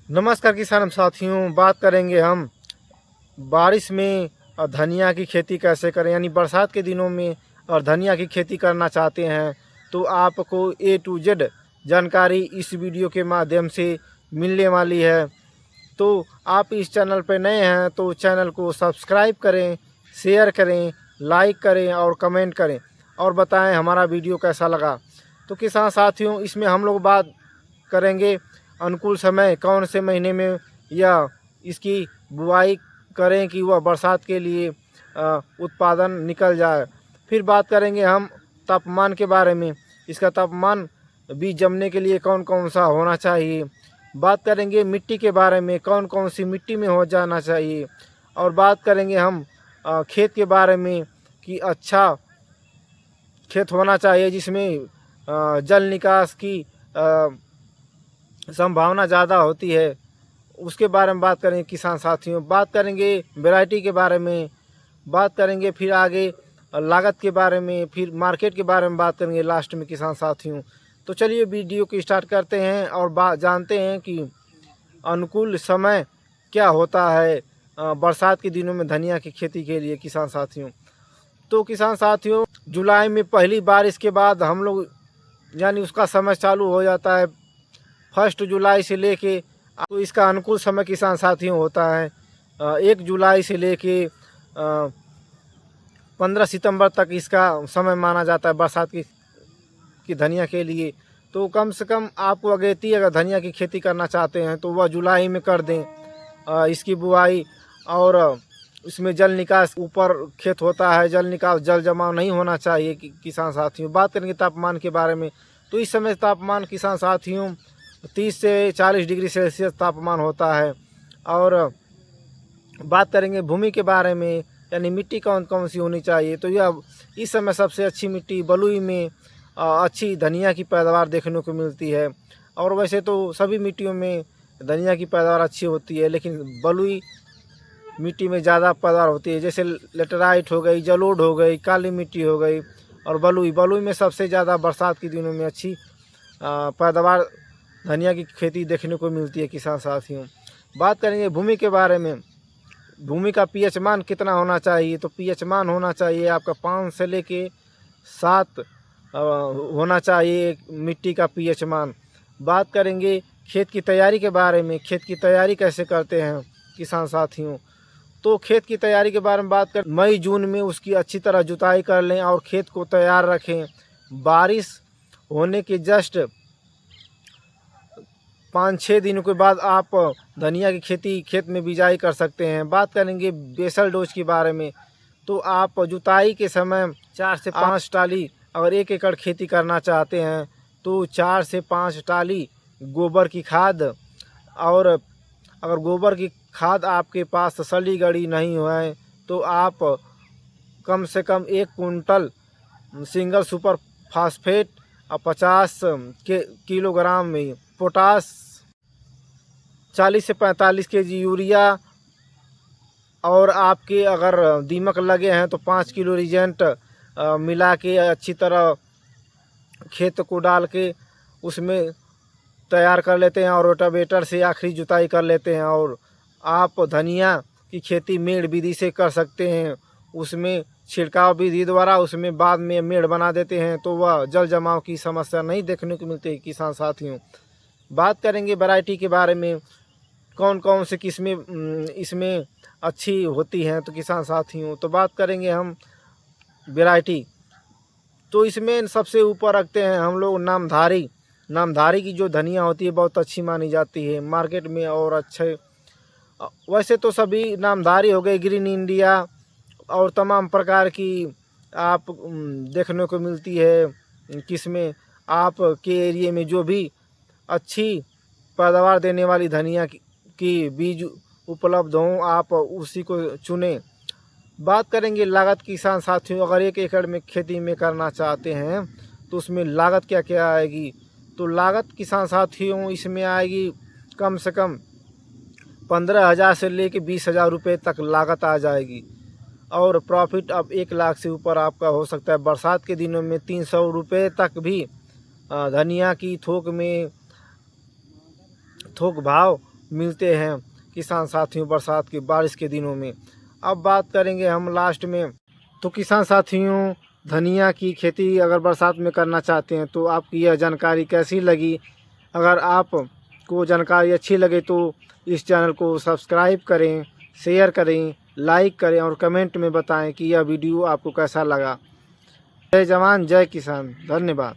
नमस्कार किसान साथियों, बात करेंगे हम बारिश में और धनिया की खेती कैसे करें। यानी बरसात के दिनों में और धनिया की खेती करना चाहते हैं तो आपको A to Z जानकारी इस वीडियो के माध्यम से मिलने वाली है। तो आप इस चैनल पर नए हैं तो चैनल को सब्सक्राइब करें, शेयर करें, लाइक करें और कमेंट करें और बताएं हमारा वीडियो कैसा लगा। तो किसान साथियों, इसमें हम लोग बात करेंगे अनुकूल समय कौन से महीने में या इसकी बुआई करें कि वह बरसात के लिए उत्पादन निकल जाए। फिर बात करेंगे हम तापमान के बारे में, इसका तापमान बीज जमने के लिए कौन कौन सा होना चाहिए। बात करेंगे मिट्टी के बारे में, कौन कौन सी मिट्टी में हो जाना चाहिए। और बात करेंगे हम खेत के बारे में कि अच्छा खेत होना चाहिए जिसमें जल निकास की संभावना ज़्यादा होती है, उसके बारे में बात करेंगे किसान साथियों। बात करेंगे वैरायटी के बारे में, बात करेंगे फिर आगे लागत के बारे में, फिर मार्केट के बारे में बात करेंगे लास्ट में किसान साथियों। तो चलिए वीडियो को स्टार्ट करते हैं और जानते हैं कि अनुकूल समय क्या होता है बरसात के दिनों में धनिया की खेती के लिए किसान साथियों। तो किसान साथियों, जुलाई में पहली बारिश के बाद हम लोग यानी उसका समय चालू हो जाता है 1 जुलाई से लेके। तो इसका अनुकूल समय किसान साथियों होता है 1 जुलाई से लेके 15 सितंबर तक इसका समय माना जाता है बरसात की धनिया के लिए। तो कम से कम आपको अगेती अगर धनिया की खेती करना चाहते हैं तो वह जुलाई में कर दें इसकी बुआई। और इसमें जल निकास, ऊपर खेत होता है, जल निकास जल जमाव नहीं होना चाहिए किसान साथियों। बात करेंगे तापमान के बारे में, तो इस समय तापमान किसान साथियों 30 से 40 डिग्री सेल्सियस तापमान होता है। और बात करेंगे भूमि के बारे में, यानी मिट्टी कौन कौन सी होनी चाहिए। तो यह इस समय सबसे अच्छी मिट्टी बलुई में अच्छी धनिया की पैदावार देखने को मिलती है। और वैसे तो सभी मिट्टियों में धनिया की पैदावार अच्छी होती है, लेकिन बलुई मिट्टी में ज़्यादा पैदावार होती है। जैसे लेटराइट हो गई, जलोढ़ हो गई, काली मिट्टी हो गई और बलुई में सबसे ज़्यादा बरसात के दिनों में अच्छी पैदावार धनिया की खेती देखने को मिलती है किसान साथियों। बात करेंगे भूमि के बारे में, भूमि का पीएच मान कितना होना चाहिए। तो पीएच मान होना चाहिए आपका 5 से लेके 7 होना चाहिए मिट्टी का पीएच मान। बात करेंगे खेत की तैयारी के बारे में, खेत की तैयारी कैसे करते हैं किसान साथियों। तो खेत की तैयारी के बारे में बात कर, मई जून में उसकी अच्छी तरह जुताई कर लें और खेत को तैयार रखें। बारिश होने के जस्ट 5-6 दिनों के बाद आप धनिया की खेती खेत में बिजाई कर सकते हैं। बात करेंगे बेसल डोज के बारे में, तो आप जुताई के समय 4 से 5 टाली, अगर 1 एकड़ खेती करना चाहते हैं तो 4 से 5 टाली गोबर की खाद। और अगर गोबर की खाद आपके पास सली गड़ी नहीं है तो आप कम से कम 1 कुंटल सिंगल सुपर फास्फेट और 50 किलोग्राम में पोटास, 40 से 45 केजी यूरिया, और आपके अगर दीमक लगे हैं तो 5 किलो रिजेंट मिला के अच्छी तरह खेत को डाल के उसमें तैयार कर लेते हैं और रोटावेटर से आखिरी जुताई कर लेते हैं। और आप धनिया की खेती मेड़ विधि से कर सकते हैं, उसमें छिड़काव विधि द्वारा उसमें बाद में मेड़ बना देते हैं तो वह जल जमाव की समस्या नहीं देखने को मिलती है किसान साथियों। बात करेंगे वैरायटी के बारे में, कौन कौन से किस्में इसमें अच्छी होती हैं तो किसान साथियों। तो बात करेंगे हम वैरायटी, तो इसमें सबसे ऊपर रखते हैं हम लोग नामधारी की जो धनिया होती है बहुत अच्छी मानी जाती है मार्केट में। और अच्छे वैसे तो सभी नामधारी हो गए, ग्रीन इंडिया और तमाम प्रकार की आप देखने को मिलती है किस्में। आपके एरिए में जो भी अच्छी पैदावार देने वाली धनिया की बीज उपलब्ध हों आप उसी को चुनें। बात करेंगे लागत किसान साथियों, अगर 1 एकड़ में खेती में करना चाहते हैं तो उसमें लागत क्या क्या आएगी। तो लागत किसान साथियों इसमें आएगी कम से कम 15,000 से लेके 20,000 रुपये तक लागत आ जाएगी। और प्रॉफिट अब 1 लाख से ऊपर आपका हो सकता है। बरसात के दिनों में 300 रुपये तक भी धनिया की थोक भाव मिलते हैं किसान साथियों बरसात की बारिश के दिनों में। अब बात करेंगे हम लास्ट में, तो किसान साथियों धनिया की खेती अगर बरसात में करना चाहते हैं तो आपकी यह जानकारी कैसी लगी? अगर आपको जानकारी अच्छी लगे तो इस चैनल को सब्सक्राइब करें, शेयर करें, लाइक करें और कमेंट में बताएं कि यह वीडियो आपको कैसा लगा। जय जवान जय किसान, धन्यवाद।